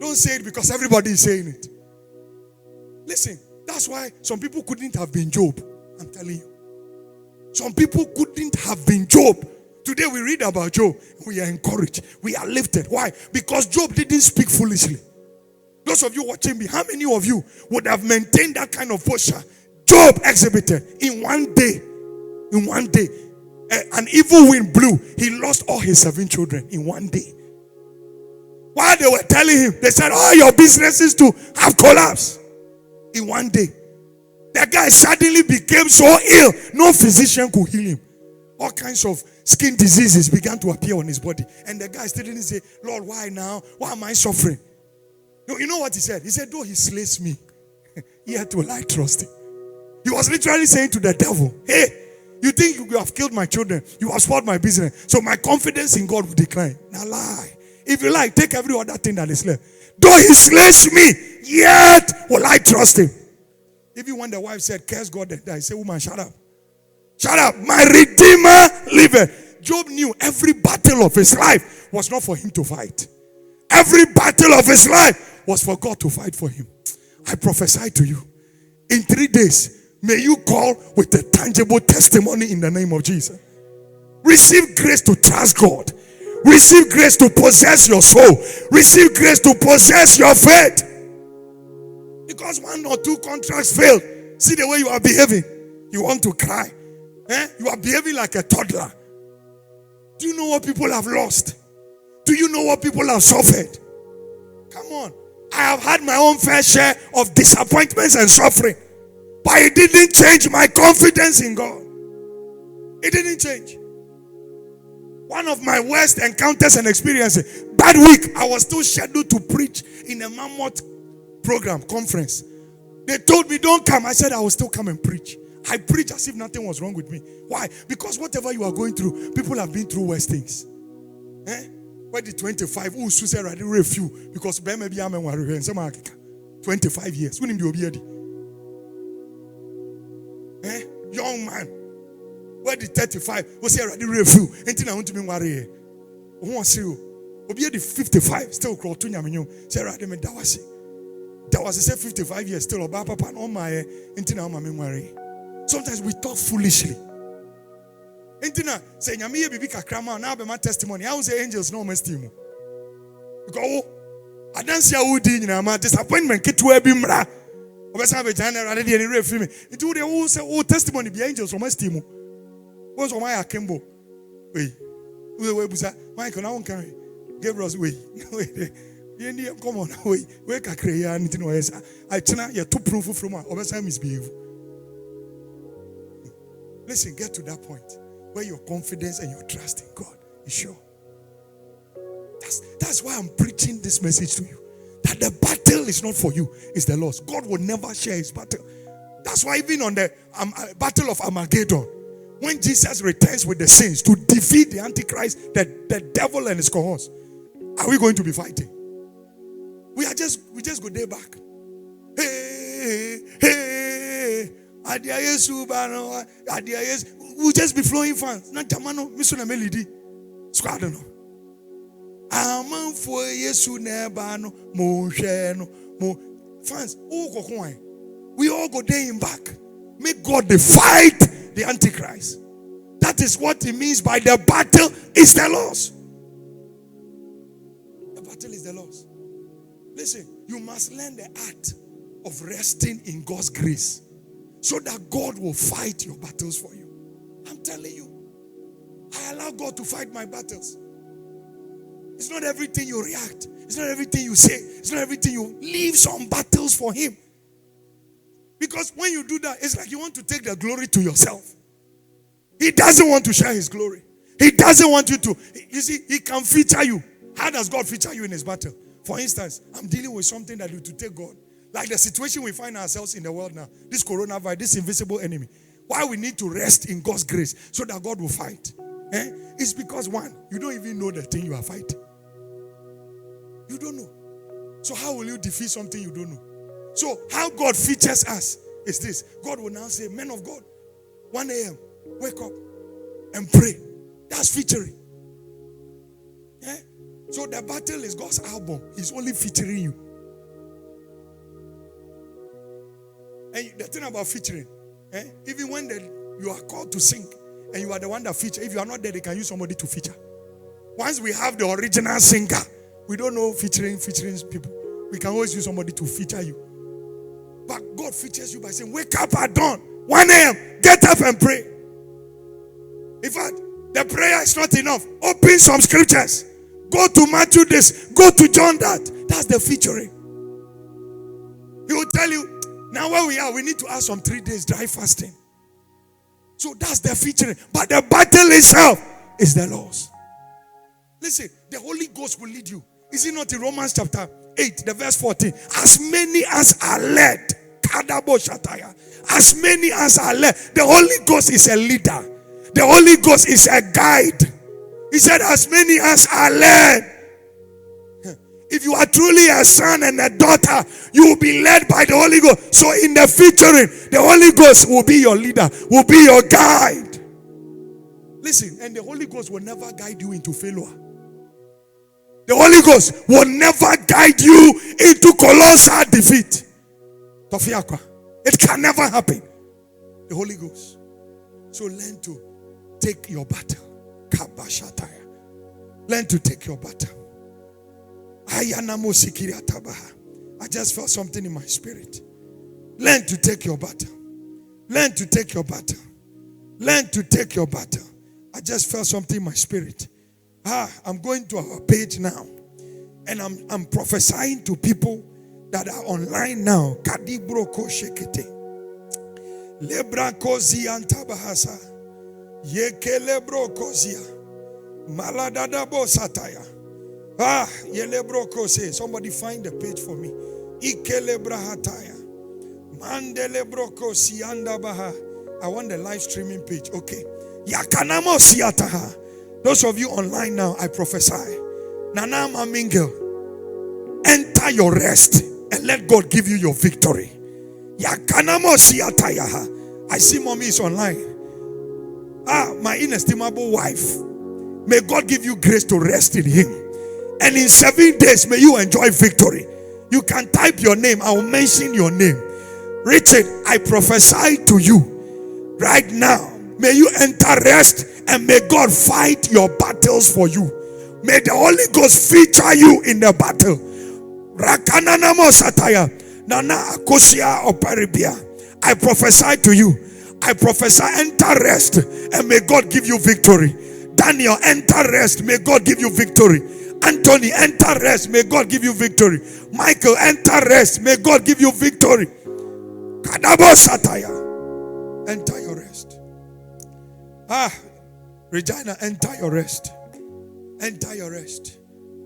Don't say it because everybody is saying it. Listen, that's why some people couldn't have been Job. I'm telling you. Some people couldn't have been Job. Today we read about Job. We are encouraged. We are lifted. Why? Because Job didn't speak foolishly. Those of you watching me, how many of you would have maintained that kind of posture Job exhibited in one day? In one day. An evil wind blew. He lost all his 7 children in one day. While they were telling him, they said, all your businesses to have collapsed in one day. The guy suddenly became so ill, no physician could heal him. All kinds of skin diseases began to appear on his body. And the guy still didn't say, Lord, why now? Why am I suffering? No, you know what he said? He said, though he slays me, yet will I trust him. He was literally saying to the devil, hey, you think you have killed my children, you have spoiled my business, so my confidence in God will decline. Now lie. If you like, take every other thing that is left. Though he slays me, yet will I trust him. Even when the wife said, curse God and die, he said, woman, shut up. Shut up. My Redeemer liveth. Job knew every battle of his life was not for him to fight. Every battle of his life was for God to fight for him. I prophesy to you, in 3 days, may you call with a tangible testimony in the name of Jesus. Receive grace to trust God. Receive grace to possess your soul. Receive grace to possess your faith. Because 1 or 2 contracts failed. See the way you are behaving. You want to cry. You are behaving like a toddler. Do you know what people have lost? Do you know what people have suffered? Come on. I have had my own fair share of disappointments and suffering. But it didn't change my confidence in God. It didn't change. One of my worst encounters and experiences, that week, I was still scheduled to preach in a Mammoth program, conference. They told me, don't come. I said, I will still come and preach. I preach as if nothing was wrong with me. Why? Because whatever you are going through, people have been through worse things. Where the 25, who said I didn't few because maybe I'm 25 years. Young man. Where the 35, who said I didn't few. Until I want to be worried. Who wants you? Obi the 55 still crawl to Yaminyo. Say I didn't dawasi. Dawasi say 55 years still about papa and on my until now I'm worried. Sometimes we talk foolishly. Entina say nyame bibi kakra na be my testimony. I will say angels no mestimo. Because I don't see how di nyina ma disappointment ketu abi mra. Obesa be jana rade de re free me. Itu de who say testimony be angels no mestimo. What's my akembo? We busa. Michael na won kan. Gabriel's way. You come on we kakra ya ntino esa. I tena you too proof from obesa misbehave. Listen, get to that point where your confidence and your trust in God is sure. That's why I'm preaching this message to you. That the battle is not for you, it's the Lord's. God will never share his battle. That's why even on the battle of Armageddon, when Jesus returns with the saints to defeat the Antichrist, the devil and his cohorts, are we going to be fighting? We just go there back. Hey. We'll just be flowing fans. Not Jamano, Missuna Melody. Squadron. Aman for Yesu Nebano, Mo fans. We all go there and back. Make God the fight the Antichrist. That is what it means by the battle is the Lord's. The battle is the Lord's. Listen, you must learn the art of resting in God's grace, so that God will fight your battles for you. I'm telling you. I allow God to fight my battles. It's not everything you react. It's not everything you say. It's not everything you leave some battles for him. Because when you do that, it's like you want to take the glory to yourself. He doesn't want to share his glory. He doesn't want you to. You see, he can feature you. How does God feature you in his battle? For instance, I'm dealing with something that you to take God. Like the situation we find ourselves in the world now, this coronavirus, this invisible enemy. Why we need to rest in God's grace so that God will fight. It's because, one, you don't even know the thing you are fighting. You don't know. So how will you defeat something you don't know? So how God features us is this. God will now say, men of God, 1 a.m., wake up and pray. That's featuring. Yeah? So the battle is God's album. He's only featuring you. And the thing about featuring, even when you are called to sing and you are the one that feature, if you are not there, they can use somebody to feature. Once we have the original singer, we don't know featuring people. We can always use somebody to feature you. But God features you by saying, wake up at dawn, 1 a.m., get up and pray. In fact, the prayer is not enough. Open some scriptures. Go to Matthew this, go to John that. That's the featuring. He will tell you, now where we are, we need to ask some 3 days dry fasting. So that's the featuring. But the battle itself is the laws. Listen, the Holy Ghost will lead you. Is it not in Romans chapter 8, the verse 14? As many as are led, as many as are led. The Holy Ghost is a leader. The Holy Ghost is a guide. He said, as many as are led. If you are truly a son and a daughter, you will be led by the Holy Ghost. So in the featuring, the Holy Ghost will be your leader, will be your guide. Listen, and the Holy Ghost will never guide you into failure. The Holy Ghost will never guide you into colossal defeat. Tofiakwa. It can never happen. The Holy Ghost. So learn to take your battle. Kabashataya. Learn to take your battle. I just felt something in my spirit. Learn to take your battle. Learn to take your battle. Learn to take your battle. I just felt something in my spirit. I'm going to our page now. And I'm prophesying to people that are online now. Kadibroko shekete. Lebrako ziantabahasa. Yekelebro kozia. Maladadabo sataya. Yelebroko say. Somebody find the page for me. Ikelebrahataya. Mandelebroko siandabaha. I want the live streaming page. Okay. Yakanamo siataha. Those of you online now, I prophesy. Nanama Mingel. Enter your rest and let God give you your victory. Yakanamo siatayaha. I see mommy is online. My inestimable wife. May God give you grace to rest in Him. And in 7 days, may you enjoy victory. You can type your name. I will mention your name. Richard, I prophesy to you right now. May you enter rest and may God fight your battles for you. May the Holy Ghost feature you in the battle. Rakananamo sataya. Nana akosia operibia. I prophesy to you. I prophesy enter rest and may God give you victory. Daniel, enter rest. May God give you victory. Anthony, enter rest. May God give you victory. Michael, enter rest. May God give you victory. Kadabo sataya. Enter your rest. Regina, enter your rest. Enter your rest.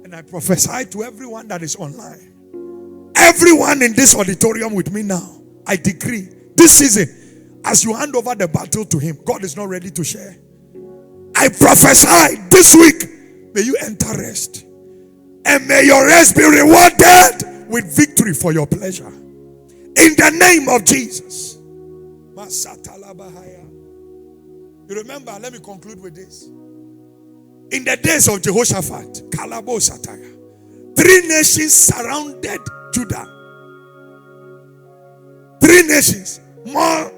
And I prophesy to everyone that is online. Everyone in this auditorium with me now. I decree this season, as you hand over the battle to Him, God is not ready to share. I prophesy this week, may you enter rest. And may your rest be rewarded with victory for your pleasure. In the name of Jesus. You remember, let me conclude with this. In the days of Jehoshaphat, Kalabo Sataya, 3 nations surrounded Judah. 3 nations, more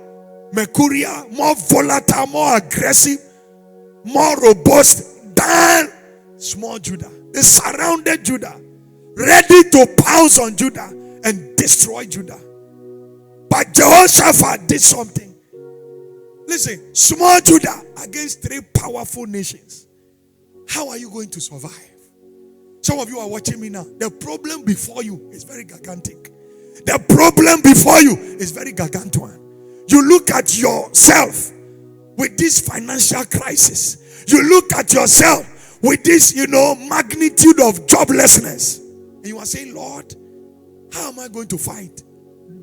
mercurial, more volatile, more aggressive, more robust than small Judah. They surrounded Judah, ready to pounce on Judah and destroy Judah. But Jehoshaphat did something. Listen, small Judah against 3 powerful nations. How are you going to survive? Some of you are watching me now. The problem before you is very gigantic. The problem before you is very gargantuan. You look at yourself with this financial crisis. You look at yourself with this, magnitude of joblessness. And you are saying, Lord, how am I going to fight?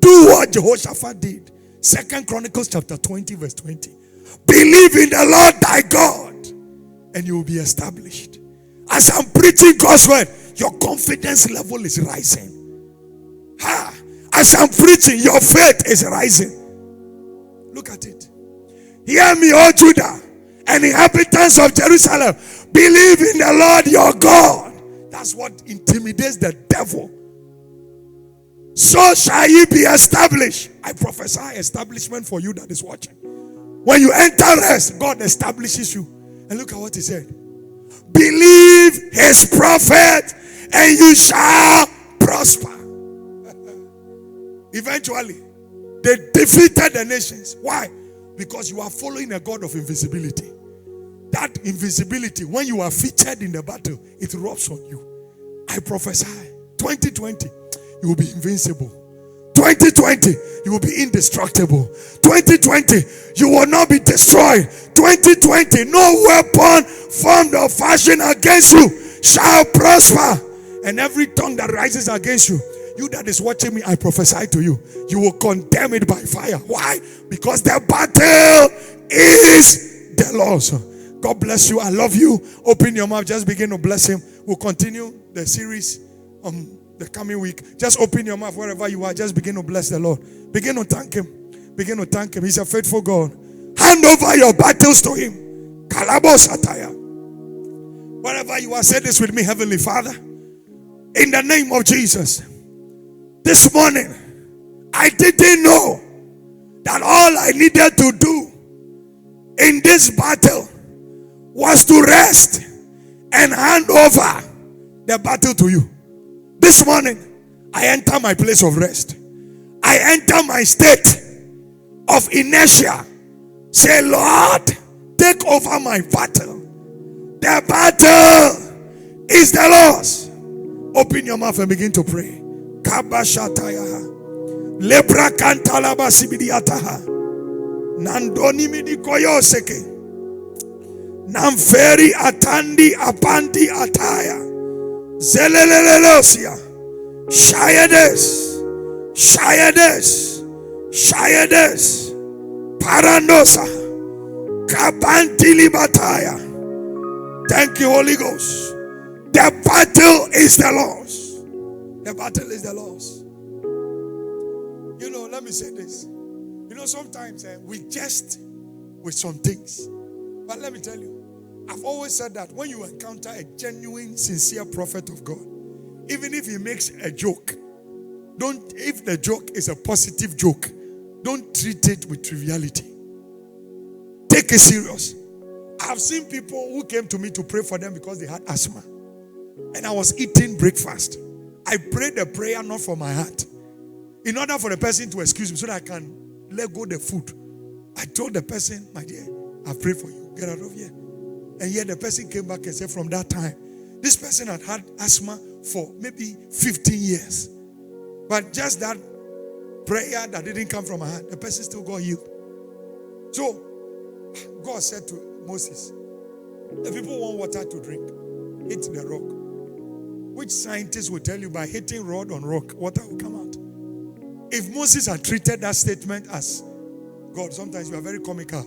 Do what Jehoshaphat did. 2 Chronicles chapter 20 verse 20. Believe in the Lord thy God and you will be established. As I'm preaching God's word, your confidence level is rising. As I'm preaching, your faith is rising. Look at it. Hear me, O Judah, and inhabitants of Jerusalem. Believe in the Lord your God. That's what intimidates the devil. So shall ye be established. I prophesy establishment for you that is watching. When you enter rest, God establishes you. And look at what he said. Believe his prophet and you shall prosper. Eventually, they defeated the nations. Why? Because you are following a God of invisibility. That invisibility, when you are featured in the battle, it rubs on you. I prophesy 2020, you will be invincible. 2020, you will be indestructible. 2020, you will not be destroyed. 2020, no weapon formed or fashioned against you shall prosper. And every tongue that rises against you, you that is watching me, I prophesy to you, you will condemn it by fire. Why? Because the battle is the Lord's. God bless you. I love you. Open your mouth. Just begin to bless him. We'll continue the series on the coming week. Just open your mouth wherever you are. Just begin to bless the Lord. Begin to thank him. Begin to thank him. He's a faithful God. Hand over your battles to him. Kalabo Sataya. Wherever you are, say this with me. Heavenly Father, in the name of Jesus, this morning, I didn't know that all I needed to do in this battle was to rest and hand over the battle to you. This morning, I enter my place of rest. I enter my state of inertia. Say, Lord, take over my battle. The battle is the Lord's. Open your mouth and begin to pray. Kabashataya. Lepra kantalaba sibidiataha. Nandoni midikoyoseke. Namferi atandi apandi ataya. Zelelelelosia. Shayades. Shayades. Shayades. Parandosa. Kabantili bataya. Thank you, Holy Ghost. The battle is the Lord's. The battle is the Lord's. You know, let me say this. You know, sometimes we jest with some things. But let me tell you, I've always said that when you encounter a genuine, sincere prophet of God, even if he makes a joke, if the joke is a positive joke, don't treat it with triviality. Take it serious. I've seen people who came to me to pray for them because they had asthma. And I was eating breakfast. I prayed a prayer not from my heart. In order for the person to excuse me so that I can let go the food. I told the person, my dear, I prayed for you. Get out of here. And yet the person came back and said from that time, this person had had asthma for maybe 15 years. But just that prayer that didn't come from my heart, the person still got healed. So, God said to Moses, the people want water to drink. Hit the rock. Which scientist will tell you by hitting rod on rock, water will come out? If Moses had treated that statement as God, sometimes you are very comical,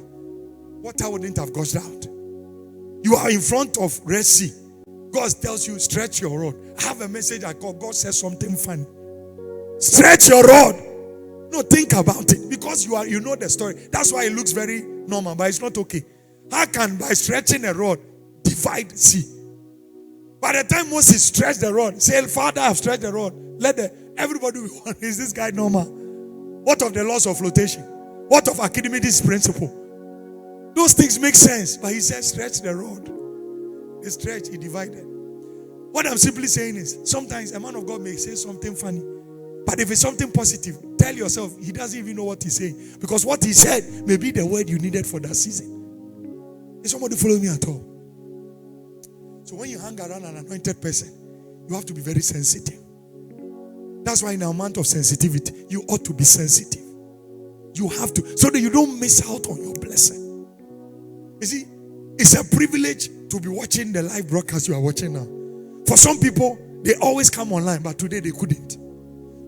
water wouldn't have gushed out. You are in front of Red Sea. God tells you, stretch your rod. I have a message I call, God says something funny. Stretch your rod. No, think about it. Because you know the story. That's why it looks very normal, but it's not okay. How can by stretching a rod divide sea? By the time Moses stretched the rod, say, Father, I've stretched the rod. Let everybody be one. Is this guy normal? What of the laws of flotation? What of Archimedes' principle? Those things make sense. But he said, stretch the rod. He stretched, he divided. What I'm simply saying is, sometimes a man of God may say something funny. But if it's something positive, tell yourself, he doesn't even know what he's saying. Because what he said may be the word you needed for that season. Is somebody following me at all? So when you hang around an anointed person, you have to be very sensitive. That's why in a month of sensitivity, you ought to be sensitive. You have to, so that you don't miss out on your blessing. You see, it's a privilege to be watching the live broadcast you are watching now. For some people, they always come online, but today they couldn't.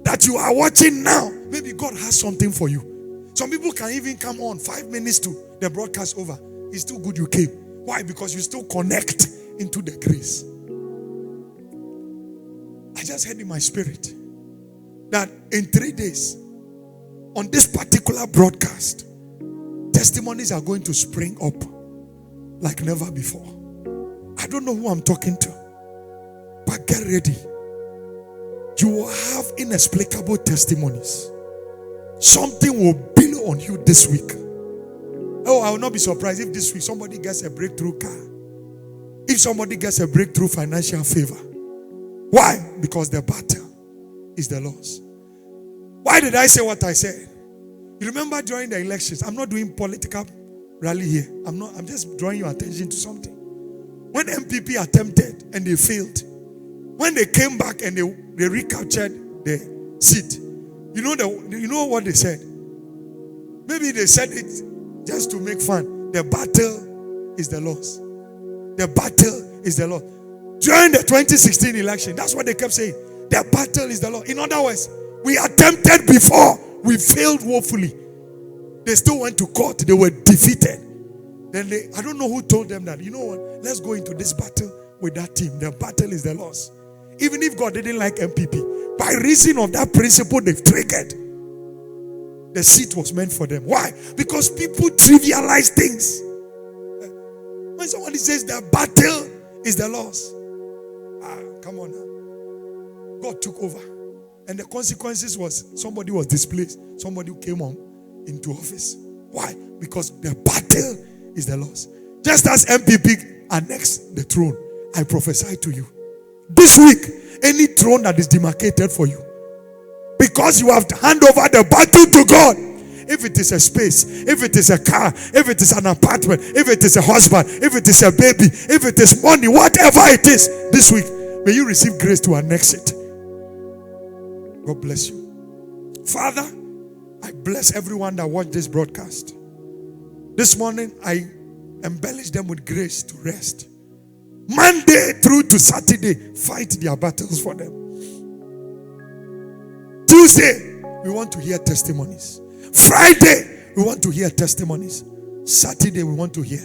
That you are watching now, maybe God has something for you. Some people can even come on 5 minutes to the broadcast over. It's still good you came. Why? Because you still connect into the grace. I just heard in my spirit that in 3 days, on this particular broadcast, testimonies are going to spring up like never before. I don't know who I'm talking to, but get ready. You will have inexplicable testimonies. Something will build on you this week. Oh, I will not be surprised if this week somebody gets a breakthrough car. If somebody gets a breakthrough financial favor. Why? Because the battle is the Lord's. Why did I say what I said? You remember during the elections, I'm not doing political rally here. I'm just drawing your attention to something. When MPP attempted and they failed, when they came back and they recaptured the seat, you know what they said? Maybe they said it just to make fun. The battle is the Lord's. The battle is the Lord. During the 2016 election, that's what they kept saying. The battle is the Lord. In other words, we attempted before, we failed woefully. They still went to court. They were defeated. Then I don't know who told them that. You know what? Let's go into this battle with that team. The battle is the Lord's. Even if God didn't like MPP, by reason of that principle they've triggered, the seat was meant for them. Why? Because people trivialize things. When somebody says the battle is the Lord's, come on now. God took over. And the consequences was somebody was displaced. Somebody came on into office. Why? Because the battle is the Lord's. Just as MPP annexed the throne, I prophesy to you. This week, any throne that is demarcated for you, because you have to hand over the battle to God. If it is a space, if it is a car, if it is an apartment, if it is a husband, if it is a baby, if it is money, whatever it is, this week, may you receive grace to annex it. God bless you. Father, I bless everyone that watched this broadcast. This morning, I embellish them with grace to rest. Monday through to Saturday, fight their battles for them. Tuesday, we want to hear testimonies. Friday, we want to hear testimonies. Saturday, we want to hear.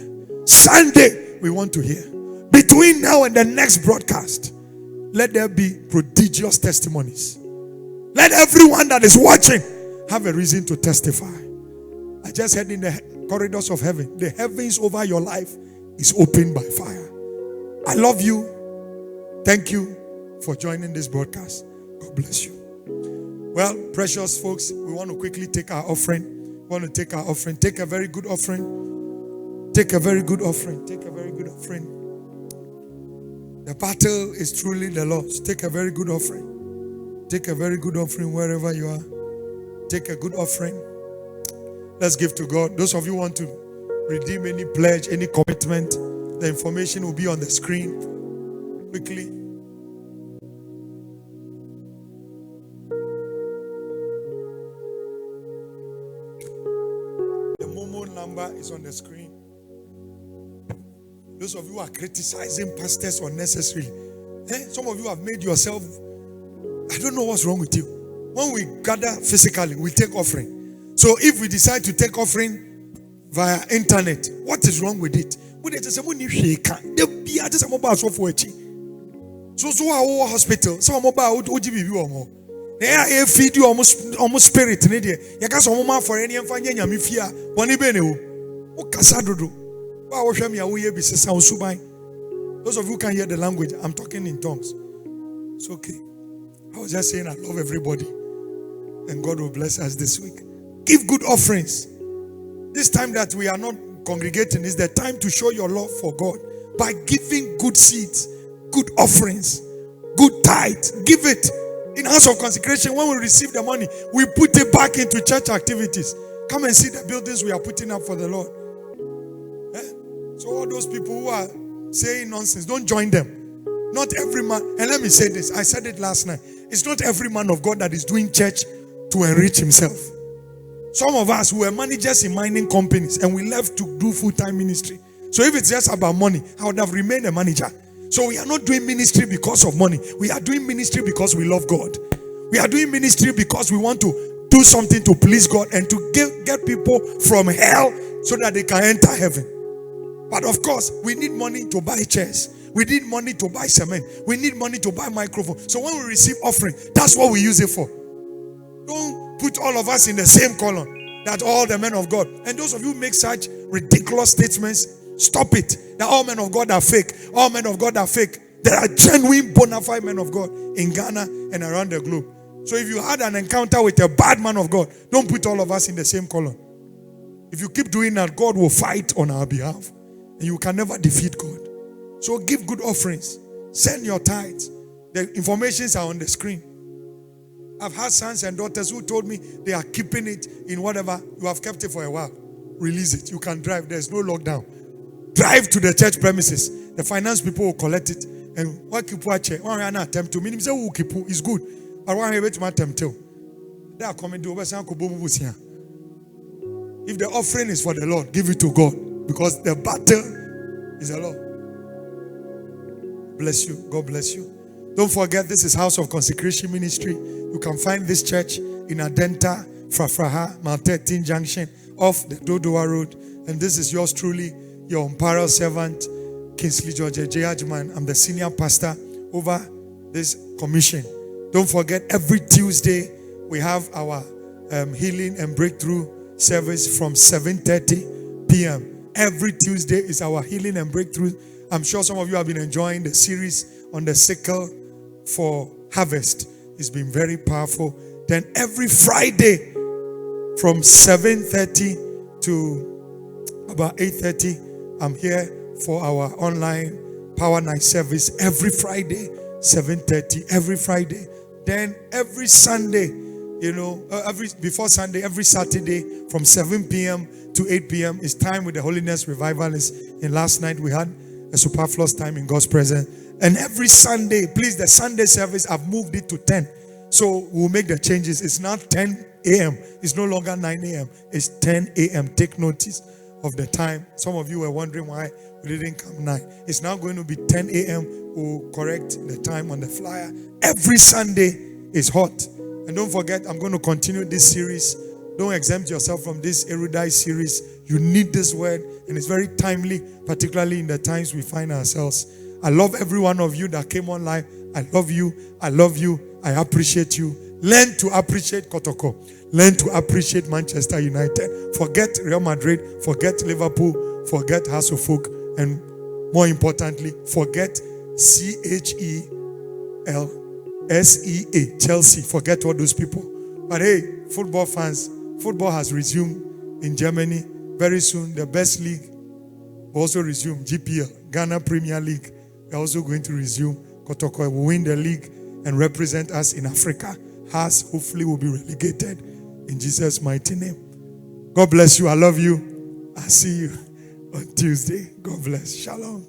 Sunday, we want to hear. Between now and the next broadcast, let there be prodigious testimonies. Let everyone that is watching have a reason to testify. I just heard in the corridors of heaven, the heavens over your life is opened by fire. I love you. Thank you for joining this broadcast. God bless you. Well, precious folks, we want to quickly take our offering. We want to take our offering. Take a very good offering. Take a very good offering. Take a very good offering. The battle is truly the Lord's. Take a very good offering. Take a very good offering wherever you are. Take a good offering. Let's give to God. Those of you who want to redeem any pledge, any commitment, the information will be on the screen. Quickly. The Momo number is on the screen. Those of you who are criticizing pastors unnecessarily, some of you have made yourself, I don't know what's wrong with you. When we gather physically, we take offering. So if we decide to take offering via internet, what is wrong with it? So our hospital, some mobile OGB. They feed you almost spirit. You can some for any and find Yamifia, one Ibenu. Those of you who can hear the language, I'm talking in tongues. It's okay. I was just saying I love everybody. And God will bless us this week. Give good offerings. This time that we are not congregating is the time to show your love for God by giving good seeds, good offerings, good tithe. Give it. In house of consecration, when we receive the money, we put it back into church activities. Come and see the buildings we are putting up for the Lord. So all those people who are saying nonsense, don't join them. Not every man, and let me say this, I said it last night. It's not every man of God that is doing church to enrich himself. Some of us who were managers in mining companies and we left to do full-time ministry. So if it's just about money, I would have remained a manager. So we are not doing ministry because of money. We are doing ministry because we love God. We are doing ministry because we want to do something to please God and to get people from hell so that they can enter heaven. But of course, we need money to buy chairs. We need money to buy cement. We need money to buy microphone. So when we receive offering, that's what we use it for. Don't put all of us in the same column. That all the men of God. And those of you who make such ridiculous statements, stop it. That all men of God are fake. All men of God are fake. There are genuine bona fide men of God in Ghana and around the globe. So if you had an encounter with a bad man of God, don't put all of us in the same column. If you keep doing that, God will fight on our behalf. And you can never defeat God. So give good offerings. Send your tithes. The informations are on the screen. I've had sons and daughters who told me they are keeping it in whatever. You have kept it for a while. Release it. You can drive. There's no lockdown. Drive to the church premises. The finance people will collect it. And what keep watching? One attempt to mean say who keep is good. But one way to attempt to. They are coming to over. If the offering is for the Lord, give it to God. Because the battle is the Lord. Bless you. God bless you. Don't forget, this is House of Consecration Ministry. You can find this church in Adenta, Frafraha, Mount 13 Junction, off the Dodowa Road. And this is yours truly, your unparalleled servant, Kingsley George J. Ajman. I'm the senior pastor over this commission. Don't forget, every Tuesday, we have our healing and breakthrough service from 7:30 p.m. Every Tuesday is our healing and breakthrough. I'm sure some of you have been enjoying the series on the sickle for harvest. It's been very powerful. Then every Friday from 7:30 to about 8:30, I'm here for our online Power Night service. Every Friday, 7:30. Every Friday. Then every Sunday, before Sunday, every Saturday from 7 p.m. to 8 p.m. is time with the Holiness Revivalists. And last night we had a superfluous time in God's presence. And every Sunday, please, the Sunday service, I've moved it to 10. So we'll make the changes. It's not 10 a.m. It's no longer 9 a.m. It's 10 a.m. Take notice of the time. Some of you were wondering why we didn't come 9. It's now going to be 10 a.m. We'll correct the time on the flyer. Every Sunday is hot. And don't forget, I'm going to continue this series. Don't exempt yourself from this erudite series. You need this word, and it's very timely, particularly in the times we find ourselves. I love every one of you that came online. I love you. I love you. I appreciate you. Learn to appreciate Kotoko. Learn to appreciate Manchester United. Forget Real Madrid. Forget Liverpool. Forget House of Folk. And more importantly, forget CHELSEA, Chelsea. Forget all those people. But hey, football fans, football has resumed in Germany. Very soon, the best league will also resume. GPL, Ghana Premier League. We're also going to resume. Kotoko will win the league and represent us in Africa. Hearts hopefully will be relegated in Jesus' mighty name. God bless you. I love you. I'll see you on Tuesday. God bless. Shalom.